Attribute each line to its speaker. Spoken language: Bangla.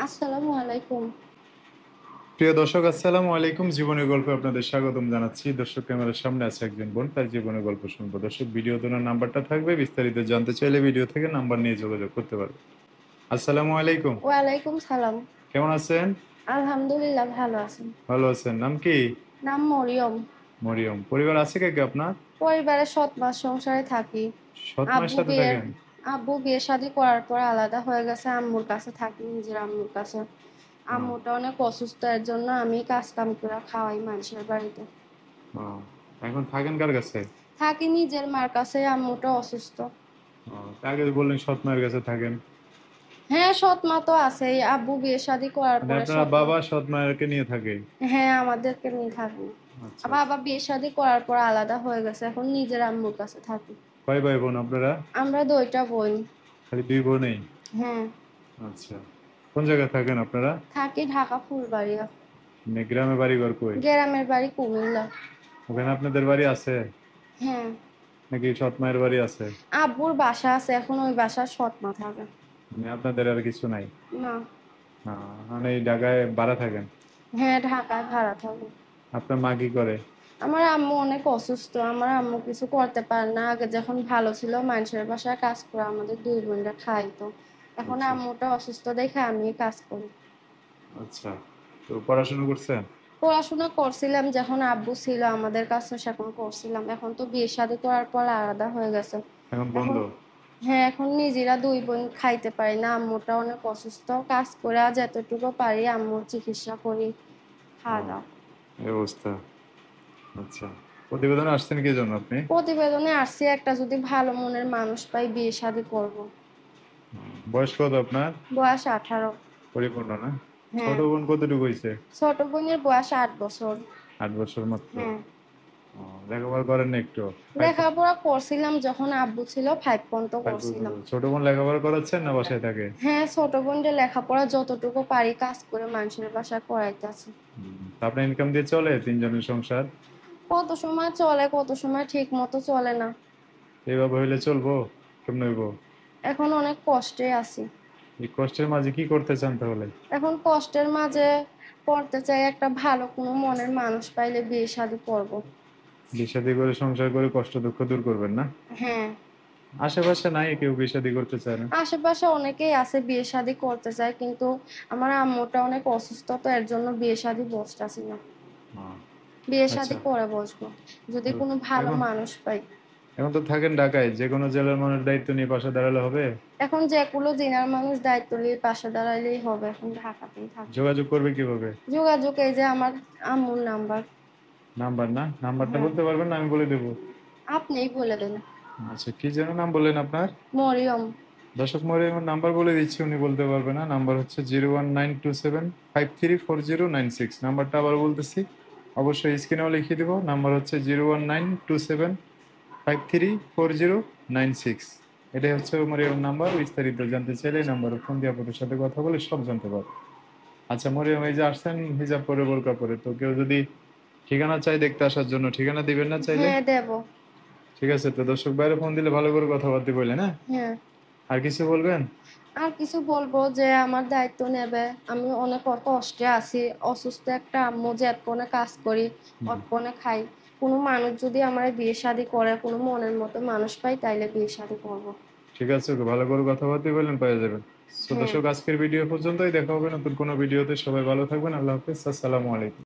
Speaker 1: আসসালামু আলাইকুম।
Speaker 2: প্রিয় দর্শক, আসসালামু আলাইকুম। জীবনের গল্পে আপনাদের স্বাগতম জানাচ্ছি। দর্শক, ক্যামেরার সামনে আছে একজন বোন, তার জীবনের গল্প শুনবো। দর্শক, ভিডিও তোলার নাম্বারটা থাকবে, বিস্তারিত জানতে চাইলে ভিডিও থেকে নাম্বার নিয়ে যোগাযোগ করতে পারবে। আসসালামু আলাইকুম।
Speaker 1: ওয়ালাইকুম সালাম।
Speaker 2: কেমন আছেন?
Speaker 1: আলহামদুলিল্লাহ ভালো আছেন।
Speaker 2: ভালো আছেন? নাম কি?
Speaker 1: নাম মরিয়ম।
Speaker 2: মরিয়ম। পরিবার আছে কে কে আপনার?
Speaker 1: পরিবারের ৭ মাস সংসারে থাকি।
Speaker 2: সৎ মায়ের
Speaker 1: আব্বু
Speaker 2: সাথে
Speaker 1: বিয়ে
Speaker 2: থাকেন?
Speaker 1: আব্বু বিয়ে শাদী করার পর আলাদা হয়ে গেছে, আম্মুর কাছে থাকি, নিজের আম্মুর কাছে।
Speaker 2: ও,
Speaker 1: আম্মুটা অনেক অসুস্থ, এর জন্য আমি কাজ কাম করে খাওয়াই মানুষের বাড়িতে।
Speaker 2: ও, এখন থাকেন কার কাছে?
Speaker 1: থাকি নিজের মার কাছে, আম্মুটা অসুস্থ।
Speaker 2: ও, আগে তো বললেন সৎ মায়ের কাছে থাকেন।
Speaker 1: হ্যাঁ, সৎ মা তো আছেই, আব্বু বিয়ে শাদী করার
Speaker 2: মানে
Speaker 1: পরে
Speaker 2: আপনারা
Speaker 1: সৎ মা।
Speaker 2: বাবা সৎ মায়েরকে নিয়ে থাকে?
Speaker 1: হ্যাঁ, আমাদেরকে নিয়ে থাকি।
Speaker 2: আচ্ছা আচ্ছা।
Speaker 1: বাবা বিয়ে শাদী করার পর আলাদা হয়ে গেছে, এখন নিজের আম্মুর কাছে থাকি।
Speaker 2: কয় ভাই বোন আপনারা?
Speaker 1: আমরা 2টা বোন।
Speaker 2: খালি দুই বোনেই?
Speaker 1: হ্যাঁ।
Speaker 2: আচ্ছা। কোন জায়গায় থাকেন আপনারা?
Speaker 1: থাকি ঢাকা ফুলবাড়িয়া।
Speaker 2: মানে গ্রামে বাড়ি ঘর কই?
Speaker 1: গ্রামের বাড়ি কুমিল্লা।
Speaker 2: ওখানে আপনাদের বাড়ি আছে
Speaker 1: হ্যাঁ।
Speaker 2: নাকি সৎ মায়ের বাড়ি আছে?
Speaker 1: আব্বুর বাসা আছে, এখন ওই বাসার সৎ মা থাকে।
Speaker 2: মানে আপনাদের আর কিছু নাই?
Speaker 1: না।
Speaker 2: মানে এই ঢাকায় ভাড়া থাকেন?
Speaker 1: হ্যাঁ, ঢাকায় ভাড়া থাকে।
Speaker 2: আপনার মা কি করে?
Speaker 1: আমার আম্মু অনেক অসুস্থ, আমার আম্মু কিছু করতে পারে না। আগে যখন ভালো ছিল মানুষের বাসায় কাজ করে আমাদের 2 বোনরা খাইতো। এখন
Speaker 2: আচ্ছা
Speaker 1: আম্মুটা অসুস্থ দেখে আমি কাজ করি।
Speaker 2: আচ্ছা। তো পড়াশোনা করছেন?
Speaker 1: পড়াশোনা করছিলাম যখন আব্বু ছিল আমাদের কাছে, সেখন করছিলাম। এখন তো বিয়ে শাদী করার পর আলাদা হয়ে গেছে।
Speaker 2: এখন
Speaker 1: এখন
Speaker 2: বন্ধ?
Speaker 1: হ্যাঁ, এখন নিজেরা 2 বোন খাইতে পারি না, আম্মুটা অনেক অসুস্থ। কাজ করে আজ এতটুকু পারি, আম্মুর চিকিৎসা করি,
Speaker 2: ও,
Speaker 1: খাওয়া দাওয়া।
Speaker 2: এই অবস্থা। আচ্ছা। প্রতিবেদনে আসছেন কি জন্য আপনি?
Speaker 1: প্রতিবেদনে আসছি, একটা যদি ভালো মনের মানুষ পাই বিয়ে শাদী করবো।
Speaker 2: বয়স কত আপনার?
Speaker 1: বয়স 18।
Speaker 2: পরিপূর্ণ না?
Speaker 1: হ্যাঁ।
Speaker 2: ছোট বোন কতটুকু হয়েছে?
Speaker 1: ছোট বোনের বয়স 8 বছর।
Speaker 2: 8 বছর মাত্র?
Speaker 1: হ্যাঁ।
Speaker 2: ও, লেখাপড়া করেন না একটু?
Speaker 1: লেখাপড়া করছিলাম যখন আব্বু ছিল, 5 পর্যন্ত করছিলাম।
Speaker 2: ছোট বোন লেখাপড়া করাচ্ছেন না বাসায় থাকে?
Speaker 1: হ্যাঁ, ছোট বোনদের লেখাপড়া যতটুকু পারি কাজ করে মানুষের বাসায় করাইতেছি।
Speaker 2: তা আপনার ইনকাম দিয়ে চলে তিনজনের সংসার?
Speaker 1: কত সময় চলে, কত সময় ঠিক মতো চলে না।
Speaker 2: এইভাবে হইলে চলবো? কেমন হইব?
Speaker 1: এখন অনেক কষ্টে আছি।
Speaker 2: এই কষ্টের মাঝে কি করতে চান তাহলে?
Speaker 1: এখন কষ্টের মাঝে পড়তে চাই, একটা ভালো কোনো মনের মানুষ পাইলে বিয়ে শাদী করবো।
Speaker 2: বিয়ে শাদী করে সংসার করে কষ্ট দুঃখ দূর করবেন না?
Speaker 1: হ্যাঁ।
Speaker 2: আশেপাশে নাই কেউ বিয়ে শাদী করতে চায় না?
Speaker 1: আশেপাশে অনেকেই আছে বিয়ে শাদী করতে চায়, কিন্তু আমার আম্মুটা অনেক অসুস্থ, তো এর জন্য বিয়ে শাদী বসতাছি না।
Speaker 2: হ্যাঁ।
Speaker 1: বিয়ে
Speaker 2: আচ্ছা।
Speaker 1: শাদী করে বসবো যদি
Speaker 2: তো
Speaker 1: কোনো ভালো
Speaker 2: এখন
Speaker 1: মানুষ পাই।
Speaker 2: এখন তো থাকেন ঢাকায়, যে কোনো জেলার মানুষ দায়িত্ব নিয়ে পাশে দাঁড়ালে হবে?
Speaker 1: এখন যেগুলো জেনার মানুষ দায়িত্ব নিয়ে পাশে দাঁড়াইলেই হবে, এখন ঢাকাতেই থাকবো।
Speaker 2: যোগাযোগ করবে কিভাবে?
Speaker 1: যোগাযোগ এই যে আমার আম্মুর নাম্বার।
Speaker 2: নাম্বার না? নাম্বারটা
Speaker 1: হ্যাঁ,
Speaker 2: বলতে পারবেন না? আমি বলে দেবো।
Speaker 1: আপনিই বলে দেন।
Speaker 2: আচ্ছা, কি যেন নাম বললেন আপনার?
Speaker 1: মরিয়ম।
Speaker 2: দর্শক, মরে আমার নাম্বার বলে দিচ্ছি, উনি বলতে পারবে না। নাম্বার হচ্ছে 01927534096। নাম্বারটা আবার বলতেছি, অবশ্যই স্ক্রিনেও লিখিয়ে দিব। নাম্বার হচ্ছে 01927534096। এটাই হচ্ছে মরিয়ম নাম্বার। বিস্তারিত জানতে চাইলে এই নাম্বারে ফোন দিয়ে আপনাদের সাথে কথা বলে সব জানতে পারবো। আচ্ছা মরিয়ম, এই যে আসছেন হিজাব পরে বোরকা পরে, তো কেউ যদি ঠিকানা চাই দেখতে আসার জন্য, ঠিকানা দিবেন না চাইলে?
Speaker 1: হ্যাঁ, দেব।
Speaker 2: ঠিক আছে, তো দর্শক বাইরে ফোন দিলে ভালো করে কথাবার্তা বললেন, হ্যাঁ?
Speaker 1: হ্যাঁ।
Speaker 2: আর কিছু বলবেন?
Speaker 1: আর কিছু বলবো যে আমার দায়িত্ব নেবে। আমি অনেক কষ্টে আছি, অসুস্থ একটা আম্মু, যে এতক্ষণে কাজ করি,
Speaker 2: হুম।
Speaker 1: অতক্ষণে খাই। কোনো মানুষ যদি আমার বিয়ে শাদী করে, কোনো মনের মতো মানুষ পাই, তাইলে বিয়ে শাদী করবো।
Speaker 2: ঠিক আছে, ওকে ভালো করে কথাবার্তা বললেন, পেয়ে যাবেন। তো
Speaker 1: হ্যাঁ।
Speaker 2: দর্শক, আজকের ভিডিও পর্যন্তই। দেখা হবে নতুন কোনো ভিডিওতে। সবাই ভালো থাকবেন। আল্লাহ হাফিজ। আসসালামু আলাইকুম।